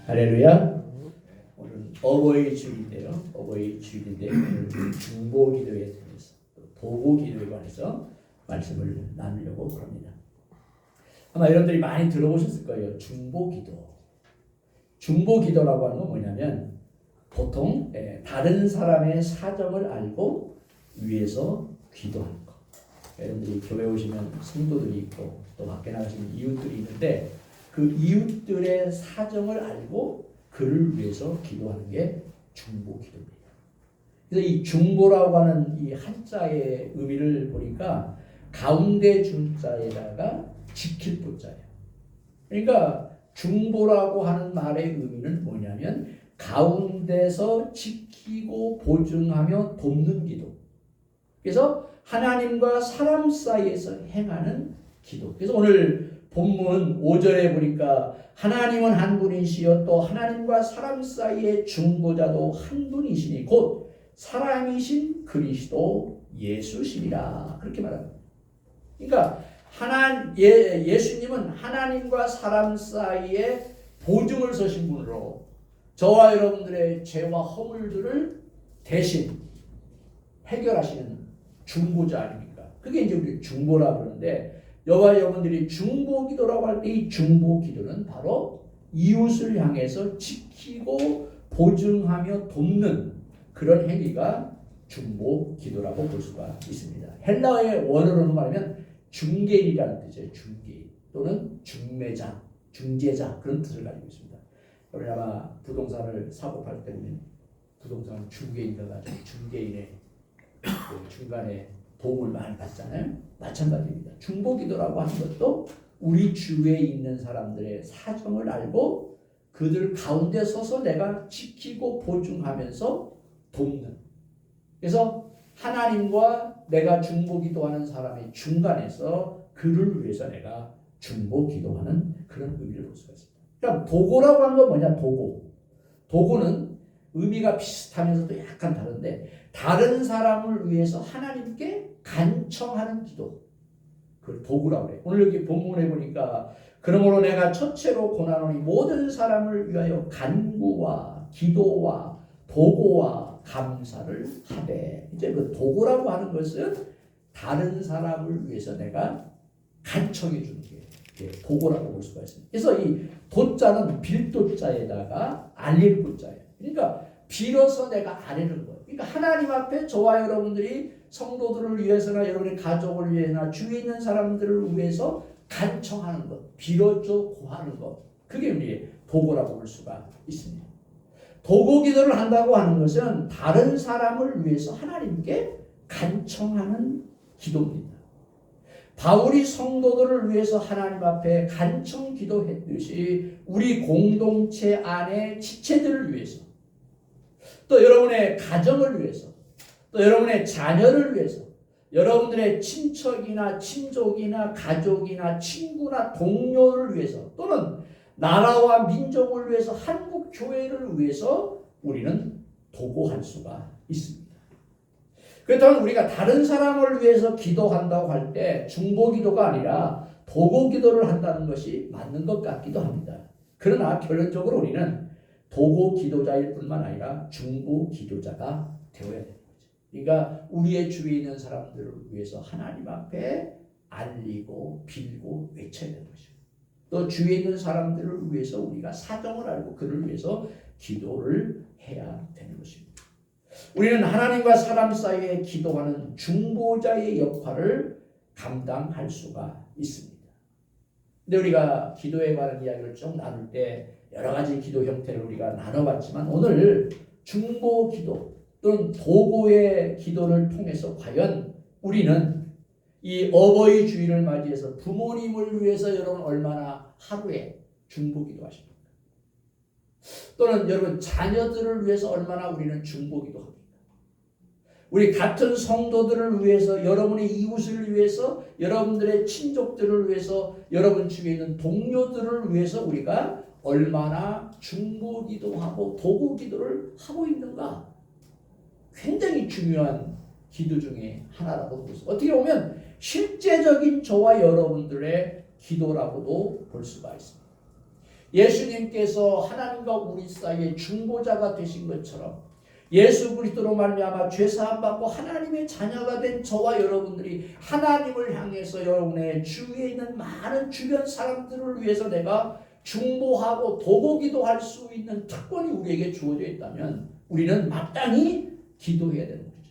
할렐루야. 오늘은 어버이 주일인데요. 어버이 주일인데 오늘 중보 기도에 대해서 또 도고 기도에 관해서 말씀을 나누려고 합니다. 아마 여러분들이 많이 들어보셨을 거예요. 중보 기도. 중보 기도라고 하는 건 뭐냐면 보통 다른 사람의 사정을 알고 위해서 기도하는 거. 여러분들이 교회 오시면 성도들이 있고 또 밖에 나가시면 이웃들이 있는데 그 이웃들의 사정을 알고 그를 위해서 기도하는 게 중보 기도입니다. 그래서 이 중보라고 하는 이 한자의 의미를 보니까 가운데 중자에다가 지킬 보자예요. 그러니까 중보라고 하는 말의 의미는 뭐냐면 가운데서 지키고 보증하며 돕는 기도. 그래서 하나님과 사람 사이에서 행하는 기도. 그래서 오늘 본문 5절에 보니까 하나님은 한 분이시여 또 하나님과 사람 사이의 중보자도 한 분이시니 곧 사랑이신 그리스도 예수시니라. 그렇게 말합니다. 그러니까 예수님은 하나님과 사람 사이에 보증을 서신 분으로 저와 여러분들의 죄와 허물들을 대신 해결하시는 중보자 아닙니까? 그게 이제 우리 중보라고 그러는데 여와 여러분들이 중보 기도라고 할 때 이 중보 기도는 바로 이웃을 향해서 지키고 보증하며 돕는 그런 행위가 중보 기도라고 볼 수가 있습니다. 헬라어의 원어로는 말하면 중개인이라는 뜻이에요. 중개인 또는 중매자, 중재자 그런 뜻을 가지고 있습니다. 여러분 아마 부동산을 사고 팔 때 보면 부동산 중개인들 가지고 중개인의 중간에 도움을 많이 받잖아요. 마찬가지입니다. 중보기도라고 하는 것도 우리 주위에 있는 사람들의 사정을 알고 그들 가운데 서서 내가 지키고 보증하면서 돕는. 그래서 하나님과 내가 중보기도하는 사람의 중간에서 그를 위해서 내가 중보기도하는 그런 의미를 볼 수가 있습니다. 그러니까 도고라고 하는 건 뭐냐? 도고. 도고는 의미가 비슷하면서도 약간 다른데 다른 사람을 위해서 하나님께 간청하는 기도. 그걸 도구라고 해요. 오늘 여기 본문에 보니까 그러므로 내가 첫째로 고난하노니 모든 사람을 위하여 간구와 기도와 도고와 감사를 하되. 이제 그 도구라고 하는 것은 다른 사람을 위해서 내가 간청해 주는 게 도구라고 볼 수가 있습니다. 그래서 이 도자는 빌도자에다가 알릴 도자예요. 그러니까 빌어서 내가 아뢰는 거예요. 그러니까 하나님 앞에 저와 여러분들이 성도들을 위해서나 여러분의 가족을 위해서나 주위에 있는 사람들을 위해서 간청하는 것, 빌어줘 구하는 것. 그게 우리의 도구라고 볼 수가 있습니다. 도구 기도를 한다고 하는 것은 다른 사람을 위해서 하나님께 간청하는 기도입니다. 바울이 성도들을 위해서 하나님 앞에 간청 기도했듯이 우리 공동체 안의 지체들을 위해서 또 여러분의 가정을 위해서 또 여러분의 자녀를 위해서 여러분들의 친척이나 친족이나 가족이나 친구나 동료를 위해서 또는 나라와 민족을 위해서 한국 교회를 위해서 우리는 도구할 수가 있습니다. 그렇다면 우리가 다른 사람을 위해서 기도한다고 할 때 중보 기도가 아니라 도구 기도를 한다는 것이 맞는 것 같기도 합니다. 그러나 결론적으로 우리는 도구 기도자일 뿐만 아니라 중보 기도자가 되어야 되는 거죠. 그러니까 우리의 주위에 있는 사람들을 위해서 하나님 앞에 알리고 빌고 외쳐야 되는 것이고 또 주위에 있는 사람들을 위해서 우리가 사정을 알고 그를 위해서 기도를 해야 되는 것입니다. 우리는 하나님과 사람 사이에 기도하는 중보자의 역할을 감당할 수가 있습니다. 근데 우리가 기도에 관한 이야기를 쭉 나눌 때 여러 가지 기도 형태를 우리가 나눠봤지만 오늘 중보 기도 또는 도구의 기도를 통해서 과연 우리는 이 어버이 주일을 맞이해서 부모님을 위해서 여러분 얼마나 하루에 중보 기도하십니까? 또는 여러분 자녀들을 위해서 얼마나 우리는 중보 기도합니까? 우리 같은 성도들을 위해서 여러분의 이웃을 위해서 여러분들의 친족들을 위해서 여러분 주위에 있는 동료들을 위해서 우리가 얼마나 중보 기도하고 도구 기도를 하고 있는가? 굉장히 중요한 기도 중에 하나라고 볼 수 있습니다. 어떻게 보면 실제적인 저와 여러분들의 기도라고도 볼 수가 있습니다. 예수님께서 하나님과 우리 사이에 중보자가 되신 것처럼 예수 그리스도로 말미암아 죄 사함 받고 하나님의 자녀가 된 저와 여러분들이 하나님을 향해서 여러분의 주위에 있는 많은 주변 사람들을 위해서 내가 중보하고 도고기도 할 수 있는 특권이 우리에게 주어져 있다면 우리는 마땅히 기도해야 되는 거죠.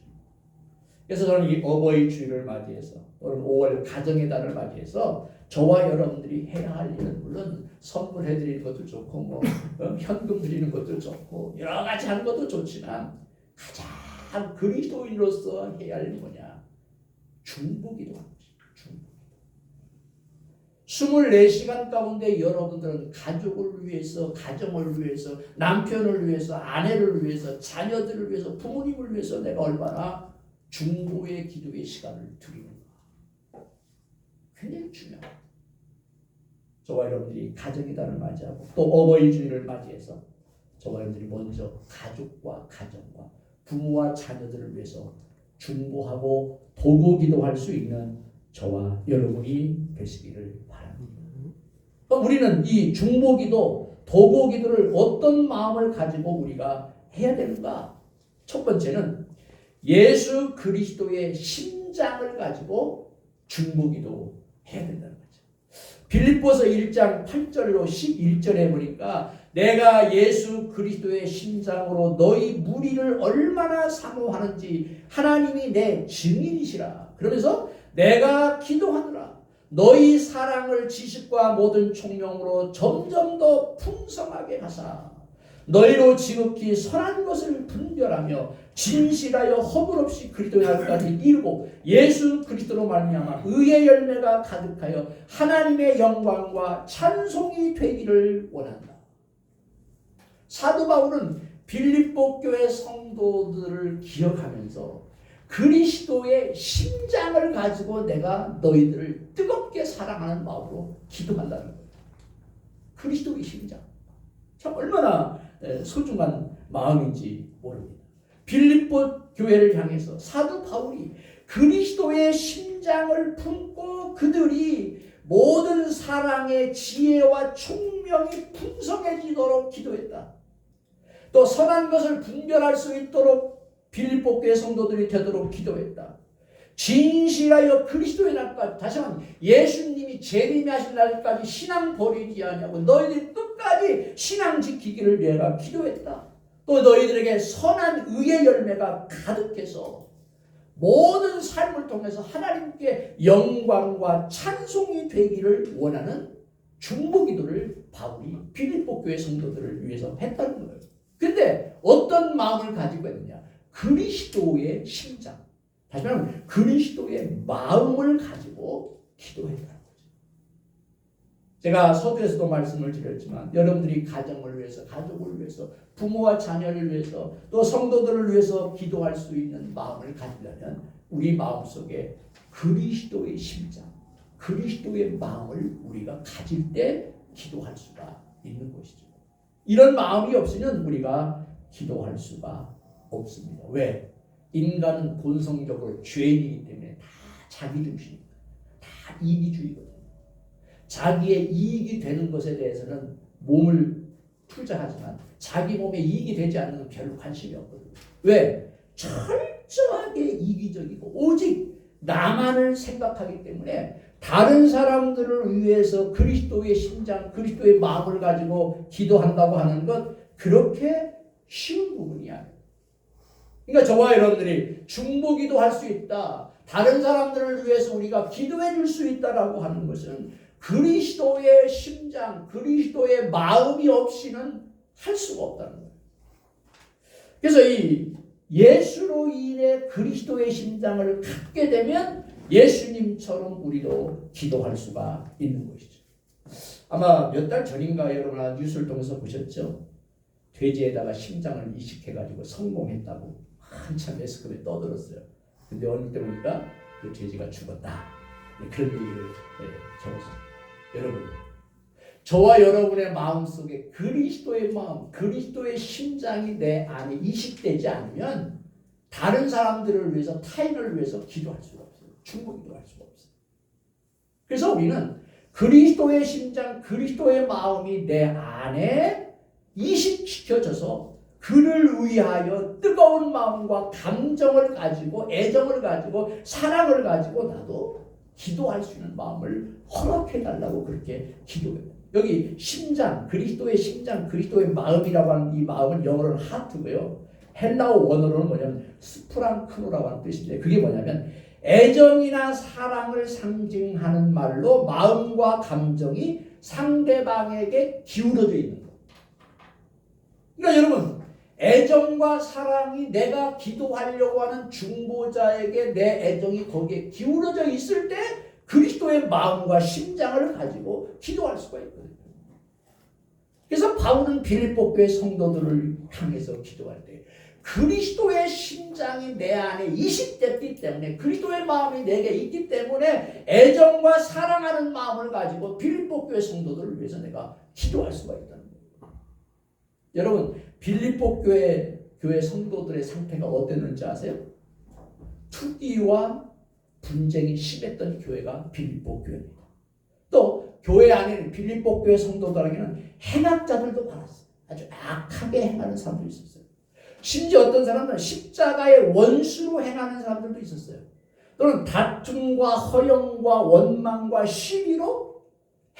그래서 저는 이 어버이 주일을 맞이해서 오늘 5월 가정의 달을 맞이해서 저와 여러분들이 해야 할 일은 물론 선물해 드리는 것도 좋고 현금 드리는 것도 좋고 여러 가지 하는 것도 좋지만 가장 그리스도인으로서 해야 할 일이 뭐냐? 중보기도 하는 것입니다. 24시간 가운데 여러분들은 가족을 위해서, 가정을 위해서, 남편을 위해서, 아내를 위해서, 자녀들을 위해서, 부모님을 위해서 내가 얼마나 중보의 기도의 시간을 드리는가. 굉장히 중요합니다. 저와 여러분들이 가정의 달을 맞이하고 또 어버이 주일을 맞이해서 저와 여러분들이 먼저 가족과 가정과 부모와 자녀들을 위해서 중보하고 도고기도할 수 있는 저와 여러분이 되시기를 바랍니다. 우리는 이 중보기도 도고기도를 어떤 마음을 가지고 우리가 해야 되는가? 첫 번째는 예수 그리스도의 심장을 가지고 중보기도 해야 된다는 거죠. 빌립보서 1장 8절로 11절에 보니까 내가 예수 그리스도의 심장으로 너희 무리를 얼마나 사모하는지 하나님이 내 증인이시라. 그러면서 내가 기도하노라. 너희 사랑을 지식과 모든 총명으로 점점 더 풍성하게 하사 너희로 지극히 선한 것을 분별하며 진실하여 허물 없이 그리스도의 날까지 이루고 예수 그리스도로 말미암아 의의 열매가 가득하여 하나님의 영광과 찬송이 되기를 원한다. 사도 바울은 빌립보 교회 성도들을 기억하면서 그리스도의 심장을 가지고 내가 너희들을 뜨겁게 사랑하는 마음으로 기도한다는 거예요. 그리스도의 심장. 참 얼마나 소중한 마음인지 모릅니다. 빌립보 교회를 향해서 사도 바울이 그리스도의 심장을 품고 그들이 모든 사랑의 지혜와 총명이 풍성해지도록 기도했다. 또 선한 것을 분별할 수 있도록 빌립보 교회 성도들이 되도록 기도했다. 진실하여 그리스도의 날까지, 다시 한번 예수님이 재림하실 날까지 신앙 버리지 아니하고 너희들이 끝까지 신앙 지키기를 내가 기도했다. 또 너희들에게 선한 의의 열매가 가득해서 모든 삶을 통해서 하나님께 영광과 찬송이 되기를 원하는 중보기도를 바울이 빌립보 교회 성도들을 위해서 했다는 거예요. 근데 어떤 마음을 가지고 했느냐? 그리스도의 심장, 다시 말하면 그리스도의 마음을 가지고 기도했다는 거죠. 제가 서두에서도 말씀을 드렸지만 여러분들이 가정을 위해서, 가족을 위해서, 부모와 자녀를 위해서, 또 성도들을 위해서 기도할 수 있는 마음을 가지려면 우리 마음속에 그리스도의 심장, 그리스도의 마음을 우리가 가질 때 기도할 수가 있는 것이죠. 이런 마음이 없으면 우리가 기도할 수가 없습니다. 왜? 인간은 본성적으로 죄인이기 때문에 다 자기 중심입니다. 다 이기주의거든요. 자기의 이익이 되는 것에 대해서는 몸을 투자하지만 자기 몸에 이익이 되지 않는 건 별로 관심이 없거든요. 왜? 철저하게 이기적이고 오직 나만을 생각하기 때문에 다른 사람들을 위해서 그리스도의 심장, 그리스도의 마음을 가지고 기도한다고 하는 것 그렇게 쉬운 부분이 아니에요. 그러니까 저와 여러분들이 중보기도 할 수 있다. 다른 사람들을 위해서 우리가 기도해 줄 수 있다라고 하는 것은 그리스도의 심장, 그리스도의 마음이 없이는 할 수가 없다는 거예요. 그래서 이 예수로 인해 그리스도의 심장을 갖게 되면 예수님처럼 우리도 기도할 수가 있는 것이죠. 아마 몇 달 전인가 여러분 뉴스를 통해서 보셨죠? 돼지에다가 심장을 이식해가지고 성공했다고 한참 매스컴에 떠들었어요. 근데 어느 때 보니까 그 돼지가 죽었다. 그런 얘기를 적었어요. 여러분, 저와 여러분의 마음속에 그리스도의 마음, 그리스도의 심장이 내 안에 이식되지 않으면 다른 사람들을 위해서, 타인을 위해서 기도할 수가 없어요. 중보기도할 수가 없어요. 그래서 우리는 그리스도의 심장, 그리스도의 마음이 내 안에 이식시켜져서 그를 위하여 뜨거운 마음과 감정을 가지고 애정을 가지고 사랑을 가지고 나도 기도할 수 있는 마음을 허락해달라고 그렇게 기도해요. 여기 심장, 그리스도의 심장, 그리스도의 마음이라고 하는 이 마음은 영어로는 하트고요. 헬라어 원어로는 뭐냐면 스프랑크노라고 하는 뜻인데 그게 뭐냐면 애정이나 사랑을 상징하는 말로 마음과 감정이 상대방에게 기울어져 있는 것. 그러니까 여러분 애정과 사랑이 내가 기도하려고 하는 중보자에게 내 애정이 거기에 기울어져 있을 때 그리스도의 마음과 심장을 가지고 기도할 수가 있거든요. 그래서 바울은 빌립보 교회 성도들을 향해서 기도할 때 그리스도의 심장이 내 안에 이식됐기 때문에 그리스도의 마음이 내게 있기 때문에 애정과 사랑하는 마음을 가지고 빌립보 교회 성도들을 위해서 내가 기도할 수가 있다는 거예요. 여러분 빌립보 교회 성도들의 상태가 어땠는지 아세요? 투기와 분쟁이 심했던 교회가 빌립보 교회입니다. 또 교회 안에는 빌립보 교회 성도들에게는 행악자들도 많았어요. 아주 악하게 행하는 사람도 있었어요. 심지어 어떤 사람은 십자가의 원수로 행하는 사람들도 있었어요. 또는 다툼과 허영과 원망과 시비로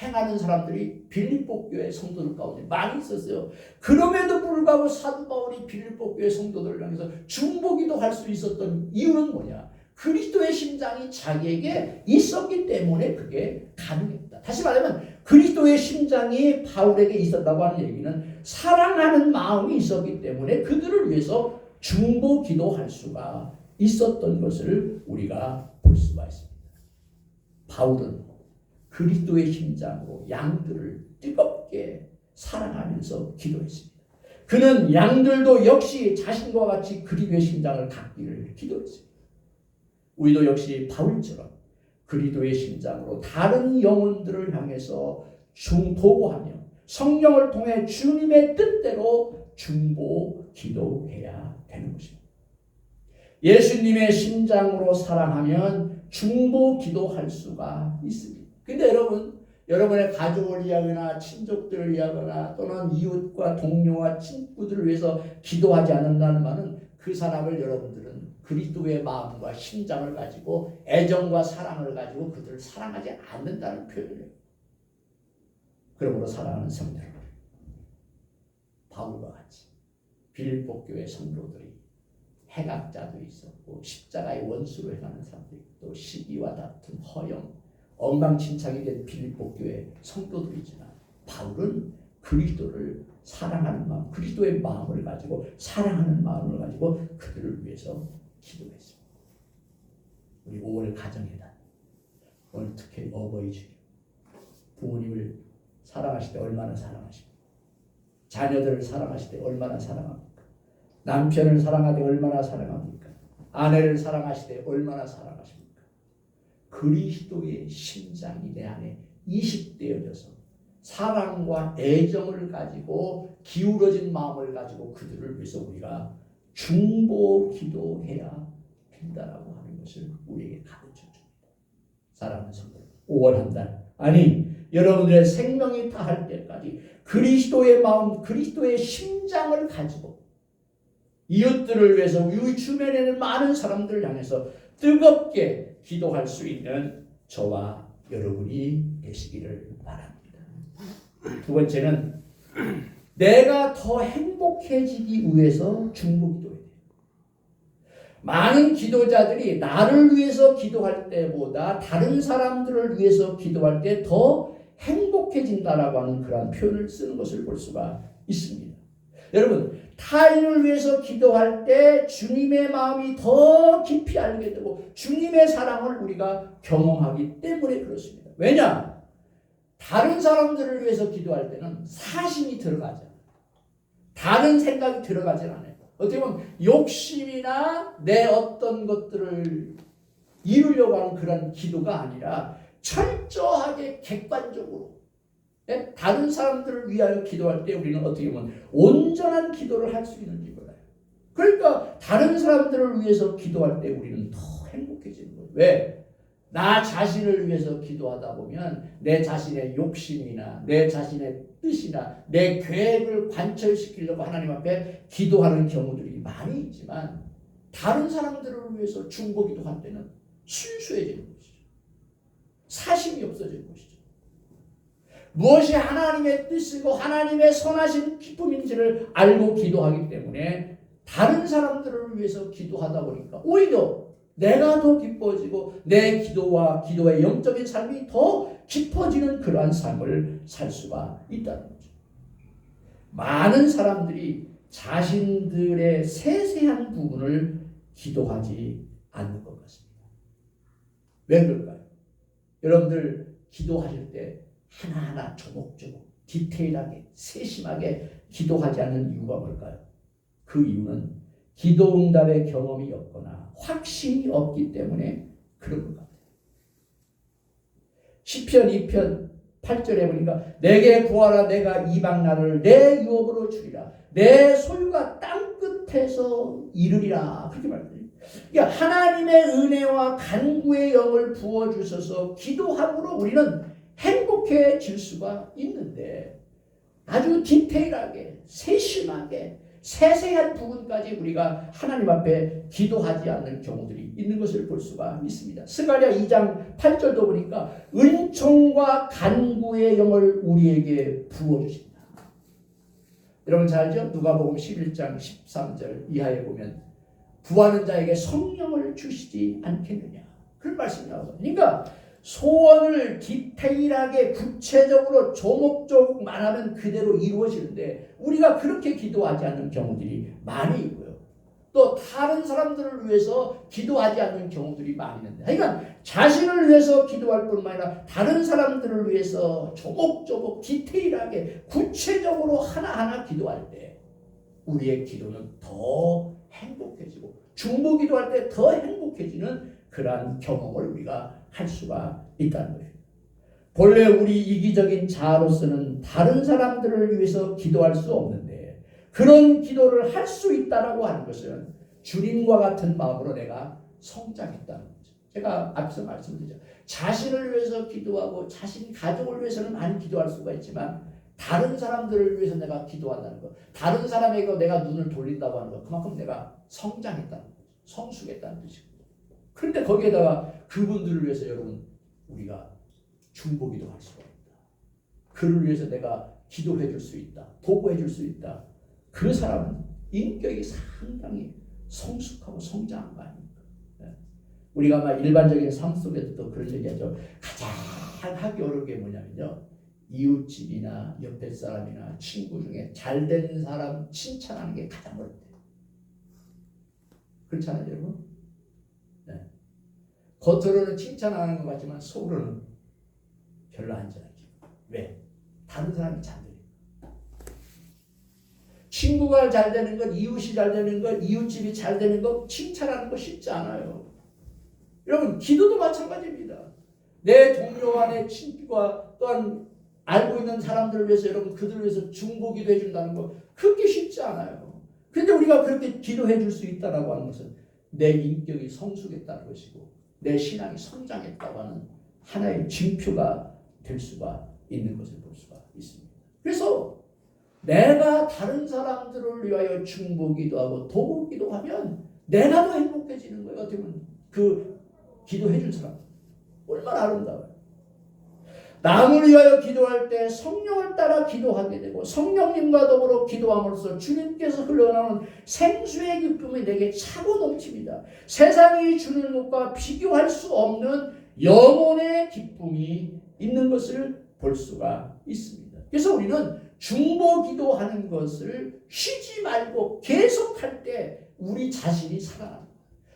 행하는 사람들이 빌립보 교회 성도들 가운데 많이 있었어요. 그럼에도 불구하고 사도 바울이 빌립보 교회 성도들을 향해서 중보기도 할 수 있었던 이유는 뭐냐? 그리스도의 심장이 자기에게 있었기 때문에 그게 가능했다. 다시 말하면 그리스도의 심장이 바울에게 있었다고 하는 얘기는 사랑하는 마음이 있었기 때문에 그들을 위해서 중보기도할 수가 있었던 것을 우리가 볼 수가 있습니다. 바울은 그리스도의 심장으로 양들을 뜨겁게 사랑하면서 기도했습니다. 그는 양들도 역시 자신과 같이 그리스도의 심장을 갖기를 기도했습니다. 우리도 역시 바울처럼 그리스도의 심장으로 다른 영혼들을 향해서 도구하며 성령을 통해 주님의 뜻대로 중보 기도해야 되는 것입니다. 예수님의 심장으로 사랑하면 중보 기도할 수가 있습니다. 근데 여러분의 가족을 위하거나 친족들을 위하거나 또는 이웃과 동료와 친구들을 위해서 기도하지 않는다는 말은 그 사람을 여러분들은 그리스도의 마음과 심장을 가지고 애정과 사랑을 가지고 그들을 사랑하지 않는다는 표현이에요. 그러므로 사랑하는 성도들, 바울과 같이 빌립보 교회 성도들이 행악자도 있었고 십자가의 원수로 행하는 사람들이 있고 또 시기와 다툼, 허영, 엉망진창이 된 빌립보 교회 성도들이지만 바울은 그리스도를 사랑하는 마음, 그리스도의 마음을 가지고 사랑하는 마음을 가지고 그들을 위해서 기도했습니다. 우리 5월 가정회단 오늘 특히 어버이 주일 부모님을 사랑하실 때 얼마나 사랑하십니까? 자녀들을 사랑하실 때 얼마나 사랑합니까? 남편을 사랑할 때 얼마나 사랑합니까? 아내를 사랑하실 때 얼마나 사랑하십니까? 그리스도의 심장이 내 안에 이식되어져서 사랑과 애정을 가지고 기울어진 마음을 가지고 그들을 위해서 우리가 중보 기도해야 된다라고 하는 것을 우리에게 가르쳐 줍니다. 사랑하는 성도, 5월 한 달, 아니 여러분들의 생명이 다할 때까지 그리스도의 마음, 그리스도의 심장을 가지고 이웃들을 위해서 우리 주변에 있는 많은 사람들을 향해서 뜨겁게 기도할 수 있는 저와 여러분이 되시기를 바랍니다. 두 번째는 내가 더 행복해지기 위해서 중보기도해야 돼요. 많은 기도자들이 나를 위해서 기도할 때보다 다른 사람들을 위해서 기도할 때 더 행복해진다라고 하는 그런 표현을 쓰는 것을 볼 수가 있습니다. 여러분, 타인을 위해서 기도할 때 주님의 마음이 더 깊이 알게 되고 주님의 사랑을 우리가 경험하기 때문에 그렇습니다. 왜냐? 다른 사람들을 위해서 기도할 때는 사심이 들어가죠. 다른 생각이 들어가진 않아요. 어떻게 보면 욕심이나 내 어떤 것들을 이루려고 하는 그런 기도가 아니라 철저하게 객관적으로 다른 사람들을 위하여 기도할 때 우리는 어떻게 보면 온전한 기도를 할 수 있는지 몰라요. 그러니까 다른 사람들을 위해서 기도할 때 우리는 더 행복해지는 거예요. 왜? 나 자신을 위해서 기도하다 보면 내 자신의 욕심이나 내 자신의 뜻이나 내 계획을 관철시키려고 하나님 앞에 기도하는 경우들이 많이 있지만 다른 사람들을 위해서 중보 기도할 때는 순수해지는 것이죠. 사심이 없어지는 것이죠. 무엇이 하나님의 뜻이고 하나님의 선하신 기쁨인지를 알고 기도하기 때문에 다른 사람들을 위해서 기도하다 보니까 오히려 내가 더 기뻐지고 내 기도와 기도의 영적인 삶이 더 깊어지는 그러한 삶을 살 수가 있다는 거죠. 많은 사람들이 자신들의 세세한 부분을 기도하지 않는 것 같습니다. 왜 그럴까요? 여러분들 기도하실 때 하나하나 조목조목 디테일하게 세심하게 기도하지 않는 이유가 뭘까요? 그 이유는 기도 응답의 경험이 없거나 확신이 없기 때문에 그런 것 같아요. 시편 2편 8절에 보니까 내게 구하라 내가 이방 나라를 내 유업으로 주리라 내 소유가 땅 끝에서 이르리라 그렇게 말해요. 그러니까 하나님의 은혜와 간구의 영을 부어주셔서 기도함으로 우리는 행복해질 수가 있는데 아주 디테일하게 세심하게 세세한 부분까지 우리가 하나님 앞에 기도하지 않는 경우들이 있는 것을 볼 수가 있습니다. 스가랴 2장 8절도 보니까 은총과 간구의 영을 우리에게 부어주신다. 여러분 잘 알죠? 누가복음 11장 13절 이하에 보면 구하는 자에게 성령을 주시지 않겠느냐 그런 말씀이 나오거든요. 그러니까 소원을 디테일하게 구체적으로 조목조목 말하면 그대로 이루어지는데 우리가 그렇게 기도하지 않는 경우들이 많이 있고요. 또 다른 사람들을 위해서 기도하지 않는 경우들이 많이 있는데 그러니까 자신을 위해서 기도할 뿐만 아니라 다른 사람들을 위해서 조목조목 디테일하게 구체적으로 하나하나 기도할 때 우리의 기도는 더 행복해지고 중보 기도할 때 더 행복해지는 그러한 경험을 우리가 할 수가 있다는 거예요. 본래 우리 이기적인 자아로서는 다른 사람들을 위해서 기도할 수 없는데 그런 기도를 할 수 있다라고 하는 것은 주님과 같은 마음으로 내가 성장했다는 거죠. 제가 앞서 말씀드렸죠. 자신을 위해서 기도하고 자신 가족을 위해서는 많이 기도할 수가 있지만 다른 사람들을 위해서 내가 기도한다는 것, 다른 사람에게 내가 눈을 돌린다고 하는 것, 그만큼 내가 성장했다는 거죠. 성숙했다는 뜻이고. 그런데 거기에다가 그분들을 위해서 여러분 우리가 중보기도 할 수가 있다. 그를 위해서 내가 기도해 줄 수 있다. 보고해 줄 수 있다. 그 사람은 인격이 상당히 성숙하고 성장한 거 아닙니까? 우리가 아마 일반적인 삶 속에서도 그런 얘기하죠. 가장 하기 어려운 게 뭐냐면요. 이웃집이나 옆에 사람이나 친구 중에 잘된 사람 칭찬하는 게 가장 어렵대요. 그렇잖아요, 여러분? 네. 겉으로는 칭찬하는 것 같지만 속으로는 별로 안 잘하죠. 왜? 다른 사람이 잘 되니까. 친구가 잘 되는 것, 이웃이 잘 되는 것, 이웃집이 잘 되는 것 칭찬하는 거 쉽지 않아요. 여러분, 기도도 마찬가지입니다. 내 동료와 내 친구와 또한 알고 있는 사람들을 위해서 여러분 그들을 위해서 중보기도 해준다는 거 그렇게 쉽지 않아요. 그런데 우리가 그렇게 기도해 줄 수 있다라고 하는 것은 내 인격이 성숙했다는 것이고 내 신앙이 성장했다고 하는 하나의 징표가 될 수가 있는 것을 볼 수가 있습니다. 그래서 내가 다른 사람들을 위하여 중보기도 하고 도우기도 하면 내가 더 행복해지는 거예요. 어떻게 보면 그 기도해 줄 사람 얼마나 아름다워요. 남을 위하여 기도할 때 성령을 따라 기도하게 되고 성령님과 더불어 기도함으로써 주님께서 흘러나오는 생수의 기쁨이 내게 차고 넘칩니다. 세상이 주는 것과 비교할 수 없는 영혼의 기쁨이 있는 것을 볼 수가 있습니다. 그래서 우리는 중보 기도하는 것을 쉬지 말고 계속할 때 우리 자신이 살아납니다.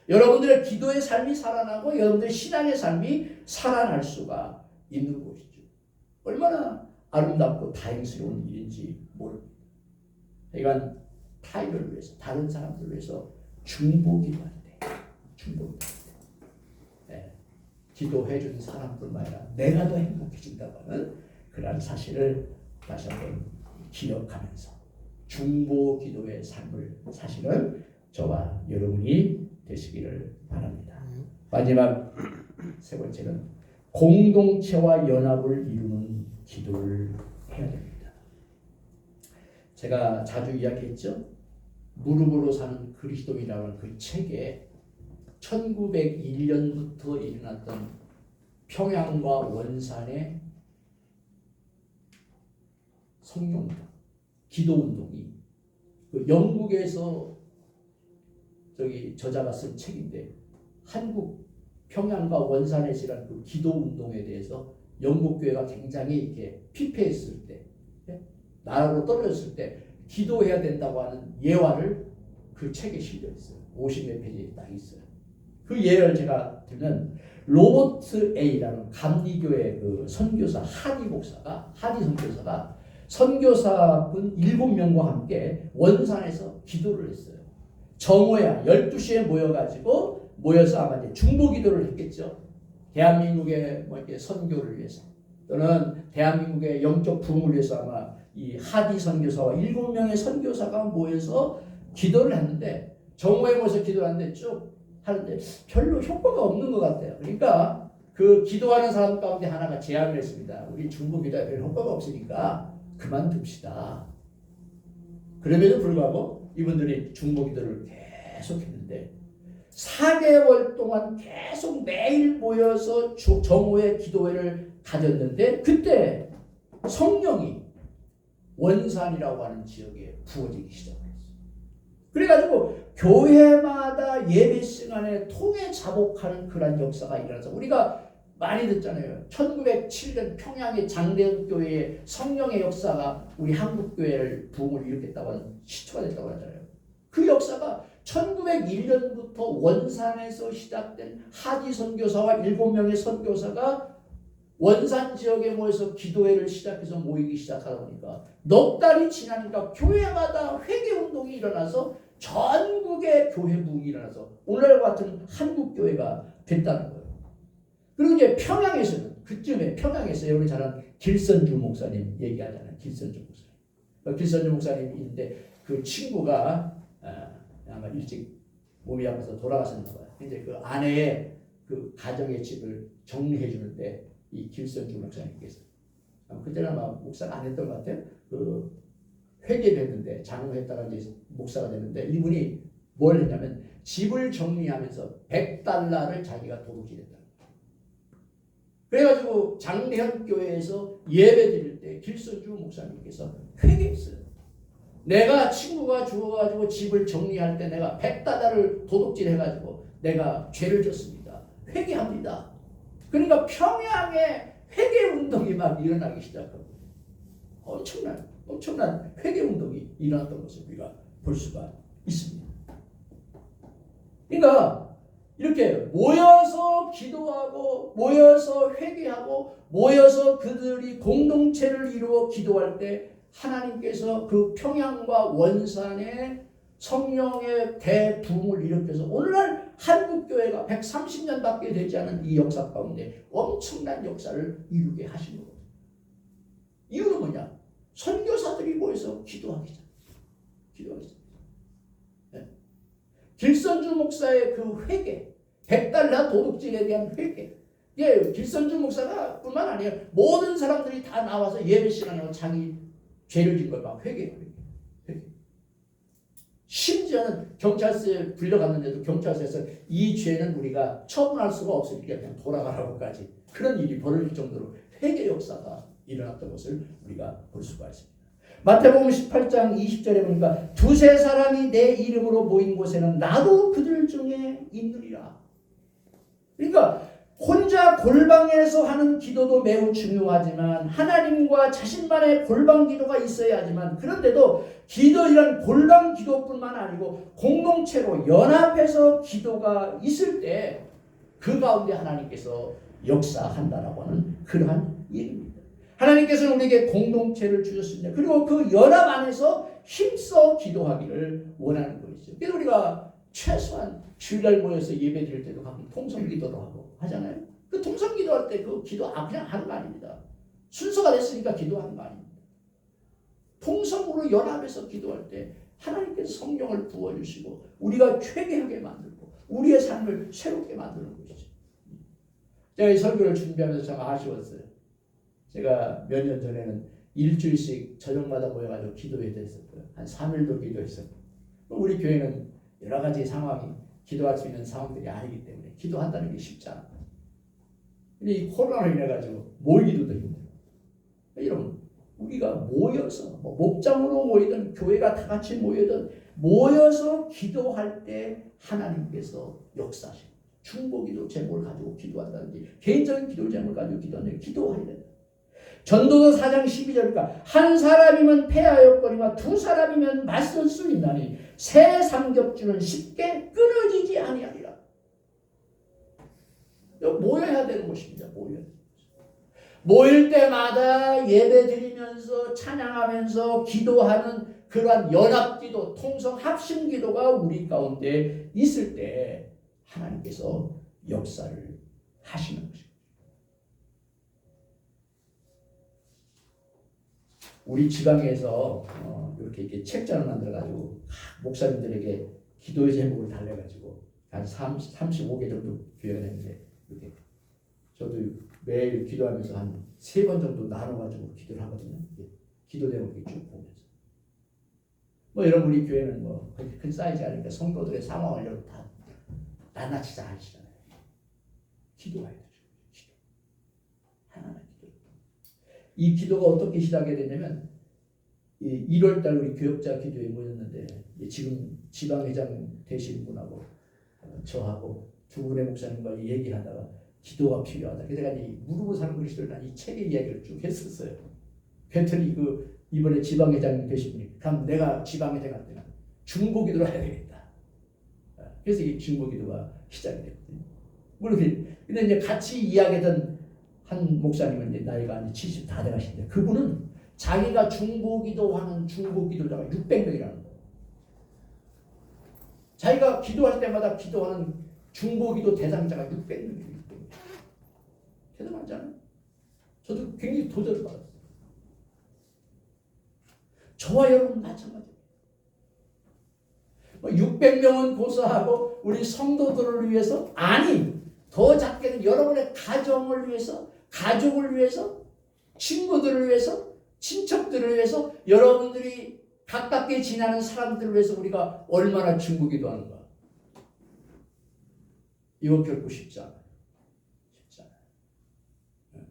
여러분들의 기도의 삶이 살아나고 여러분들의 신앙의 삶이 살아날 수가 있는 것이죠. 얼마나 아름답고 다행스러운 일인지 모릅니다. 그러니까 타인을 위해서 다른 사람들을 위해서 중보기도할 때 기도해 준 사람뿐만 아니라 내가 더 행복해진다고 하는 그런 사실을 다시 한번 기억하면서 중보기도의 삶을 사실은 저와 여러분이 되시기를 바랍니다. 마지막 세 번째는 공동체와 연합을 이루는 기도를 해야 됩니다. 제가 자주 이야기했죠. 무릎으로 사는 그리스도인이라는 그 책에 1901년부터 일어났던 평양과 원산의 성령운동, 기도운동이 그 영국에서 저자가 쓴 책인데 한국 평양과 원산에서 일어난 그 기도운동에 대해서 영국 교회가 굉장히 이렇게 피폐했을 때, 나라로 떨어졌을 때 기도해야 된다고 하는 예화를 그 책에 실려 있어요. 50몇 페이지에 딱 있어요. 그 예를 제가 들면 로버트 A라는 감리교회 그 선교사 하디 선교사가 선교사분 7명과 함께 원산에서 기도를 했어요. 정오야 12시에 모여서 아마 이제 중보 기도를 했겠죠. 대한민국의 뭐 이렇게 선교를 위해서 또는 대한민국의 영적 부흥을 위해서 아마 이 하디 선교사와 7명의 선교사가 모여서 기도를 했는데 정오에 모여서 기도를 하는데 쭉 하는데 별로 효과가 없는 것 같아요. 그러니까 그 기도하는 사람 가운데 하나가 제안을 했습니다. 우리 중보 기도에 별 효과가 없으니까 그만둡시다. 그럼에도 불구하고 이분들이 중보 기도를 계속 했는데 4개월 동안 계속 매일 모여서 정오의 기도회를 가졌는데 그때 성령이 원산이라고 하는 지역에 부어지기 시작했어요. 그래가지고 교회마다 예배 시간에 통해 자복하는 그런 역사가 일어나서 우리가 많이 듣잖아요. 1907년 평양의 장대현 교회의 성령의 역사가 우리 한국 교회를 부흥을 일으켰다고 하는 시초가 됐다고 하잖아요. 그 역사가 1901년부터 원산에서 시작된 하디 선교사와 7명의 선교사가 원산 지역에 모여서 기도회를 시작해서 모이기 시작하다 보니까 넉 달이 지나니까 교회마다 회개운동이 일어나서 전국의 교회 부흥이 일어나서 오늘과 같은 한국 교회가 됐다는 거예요. 그리고 이제 평양에서는 그쯤에 평양에서 여러분이 잘 아는 길선주 목사님 얘기하잖아요. 길선주 목사님. 길선주 목사님이 있는데 그 친구가 아마 일찍 몸이 아파서 돌아가셨나 봐요. 이제 그 아내의 그 가정의 집을 정리해 주는데 이 길선주 목사님께서 그때는 아마 목사가 안 했던 것 같아요. 그 회개를 했는데 장로했다가 이제 목사가 됐는데 이분이 뭘 했냐면 집을 정리하면서 $100를 자기가 도둑질했다. 그래가지고 장대현 교회에서 예배 드릴 때 길선주 목사님께서 회개했어요. 내가 친구가 죽어가지고 집을 정리할 때 내가 $100를 도둑질해가지고 내가 죄를 졌습니다. 회개합니다. 그러니까 평양에 회개운동이 막 일어나기 시작하고 엄청난 회개운동이 일어났던 것을 우리가 볼 수가 있습니다. 그러니까 이렇게 모여서 기도하고 모여서 회개하고 모여서 그들이 공동체를 이루어 기도할 때 하나님께서 그 평양과 원산의 성령의 대부흥을 일으켜서 오늘날 한국교회가 130년밖에 되지 않은 이 역사 가운데 엄청난 역사를 이루게 하신 거예요. 이유는 뭐냐? 선교사들이 모여서 기도하기 시작해요. 네. 길선주 목사의 그 회개, $100 도둑질에 대한 회개. 예, 길선주 목사가 뿐만 아니라 모든 사람들이 다 나와서 예배 시간에 자기 죄를 진 걸 막 회개해요. 심지어는 경찰서에 불려갔는데도 경찰서에서 이 죄는 우리가 처분할 수가 없으니까 그냥 돌아가라고까지 그런 일이 벌어질 정도로 회개 역사가 일어났던 것을 우리가 볼 수가 있습니다. 마태복음 18장 20절에 보니까 두세 사람이 내 이름으로 모인 곳에는 나도 그들 중에 있느니라. 그러니까 혼자 골방에서 하는 기도도 매우 중요하지만 하나님과 자신만의 골방 기도가 있어야 하지만 그런데도 이런 골방 기도뿐만 아니고 공동체로 연합해서 기도가 있을 때 그 가운데 하나님께서 역사한다라고 하는 그러한 일입니다. 하나님께서는 우리에게 공동체를 주셨습니다. 그리고 그 연합 안에서 힘써 기도하기를 원하는 것이죠. 그래서 우리가 최소한 주일날 모여서 예배 드릴 때도 가끔 통성기도도 하고 하잖아요. 그 통성기도할 때 그 기도 그냥 하는 거 아닙니다. 순서가 됐으니까 기도하는 거 아닙니다. 통성으로 연합해서 기도할 때 하나님께서 성령을 부어주시고 우리가 회개하게 만들고 우리의 삶을 새롭게 만드는 것이죠. 제가 이 설교를 준비하면서 참 아쉬웠어요. 제가 몇 년 전에는 일주일씩 저녁마다 모여가지고 기도회 됐었고요. 한 3일도 기도했었고. 우리 교회는 여러 가지 상황이 기도할 수 있는 상황들이 아니기 때문에 기도한다는 게 쉽지 않아요. 근데 이 코로나로 인해가지고 모이기도 힘들어요. 여러분, 우리가 모여서 목장으로 모이든 교회가 다 같이 모이든 모여서 기도할 때 하나님께서 역사하시고 중보기도 제목을 가지고 기도한다든지 개인적인 기도 제목을 가지고 기도하는데 기도해야 돼요. 전도서 4장 12절이니까 한 사람이면 패하였거니와 두 사람이면 맞설 수 있나니 새 삼겹줄은 쉽게 끊어지지 아니하리라. 모여야 되는 것입니다. 모일 때마다 예배 드리면서 찬양하면서 기도하는 그러한 연합기도, 통성 합심기도가 우리 가운데 있을 때 하나님께서 역사를 하시는 것입니다. 우리 지방에서 이렇게 책자를 만들어가지고 목사님들에게 기도의 제목을 달래가지고 한 35개 정도 교연했는데 이렇게 저도 매일 기도하면서 한 3번 정도 나눠가지고 기도를 하거든요. 기도 제목이 쭉 보면서. 여러분 우리 교회는 그렇게 큰 사이즈가 아니니까 성도들의 상황을 여러분 다 낱낱이 다 아시잖아요. 기도해야 되죠. 기도. 하나님 기도. 이 기도가 어떻게 시작이 되냐면 1월달 우리 교역자 기도에 모였는데 지금 지방회장 되신 분하고 저하고 두 분의 목사님과 얘기를 하다가 기도가 필요하다. 그래서 내가 무릎을 사는 그리스도를 이 책의 이야기를 쭉 했었어요. 그랬더니 이번에 지방회장 되신 분이 그럼 내가 지방회장 할 때는 중보기도를 해야 되겠다. 그래서 이 중보기도가 시작이 됐거든요. 물론 근데 이제 같이 이야기했던 한 목사님은 이제 나이가 한 70 다 돼가신데 그분은 자기가 중보기도하는 중보기도자가 600명이라는 거예요. 자기가 기도할 때마다 기도하는 중보기도 대상자가 600명이에요. 대단하지 않아요? 저도 굉장히 도전을 받았어요. 저와 여러분 마찬가지예요. 600명은 고사하고 우리 성도들을 위해서 더 작게는 여러분의 가정을 위해서 가족을 위해서 친구들을 위해서 친척들을 위해서 여러분들이 가깝게 지나는 사람들을 위해서 우리가 얼마나 중보기도 하는가. 이거 결코 쉽지 않아요. 쉽지 않아요.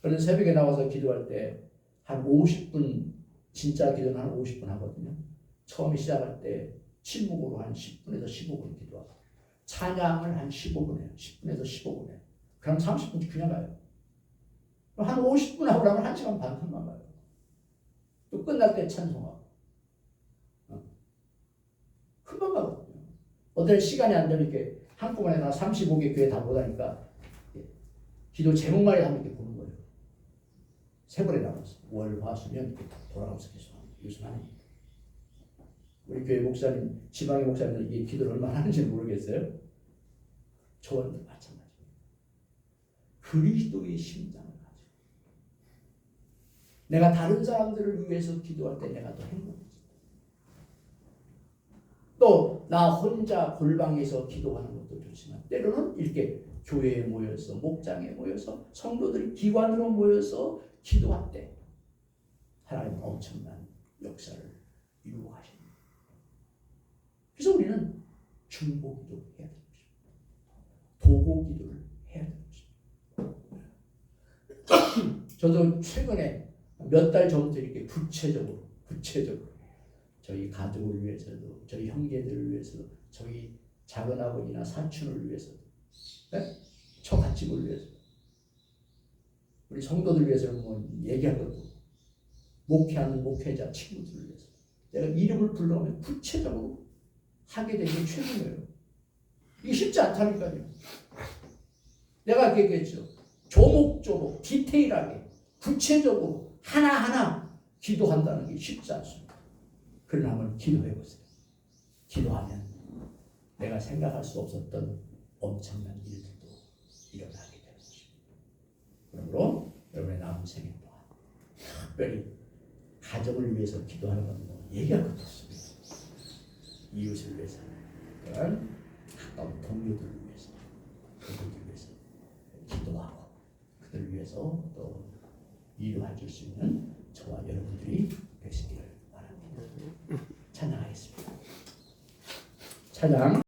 저는 새벽에 나와서 기도할 때 한 50분 진짜 기도는 한 50분 하거든요. 처음에 시작할 때 침묵으로 한 10분에서 15분 기도하고 찬양을 한 15분 해요. 10분에서 15분 해요. 그럼 30분 그냥 가요. 한 50분 하고 나면 1시간 반 금방 가요. 또 끝날 때 찬송하고 금방 가거든요. 어떤 시간이 안 되면 이렇게 한꺼번에 다 35개 교회 다 못하니까 기도 제목만 하면 이렇게 보는 거예요. 3번에 나눠서 월, 화, 수면 이렇게 돌아가면서 계속합니다. 요즘 아닙니다. 우리 교회 목사님, 지방의 목사님들 이게 기도를 얼마나 하는지 모르겠어요. 저와도 마찬가지입니다. 그리스도의 심장을 가지고 내가 다른 사람들을 위해서 기도할 때 내가 더 행복해집니다. 또 나 혼자 골방에서 기도하는 것도 좋지만 때로는 이렇게 교회에 모여서 목장에 모여서 성도들이 기관으로 모여서 기도할 때 하나님은 엄청난 역사를 이루어 가십니다. 그래서 우리는 중보기도 해야 되는 것입니다. 도보기도를 해야 되는 것입니다. 저도 최근에 몇 달 전부터 이렇게 구체적으로 저희 가족을 위해서도 저희 형제들을 위해서도 저희 작은아버지나 사촌을 위해서도 처갓집을 위해서 우리 성도들 위해서는 뭐 얘기할 것도 목회하는 목회자 친구들을 위해서 내가 이름을 불러오면 구체적으로 하게 되는 게 최고예요. 이게 쉽지 않다니까요. 내가 얘기했죠. 조목조목 디테일하게 구체적으로 하나하나 기도한다는 게 쉽지 않습니다. 그러나 한번 기도해보세요. 기도하면 내가 생각할 수 없었던 엄청난 일들도 일어나게 되는 것입니다. 그러므로 여러분의 남은 생애 동안 특별히 가정을 위해서 기도하는 건 뭐 얘기할 것도 없습니다. 이웃을 위해서, 또한 가까운 동료들을 위해서, 그들을 위해서 그를 위해서 또 위로해 줄 수 있는 저와 여러분들이 되시기를 바랍니다. 찬양하겠습니다. 찬양.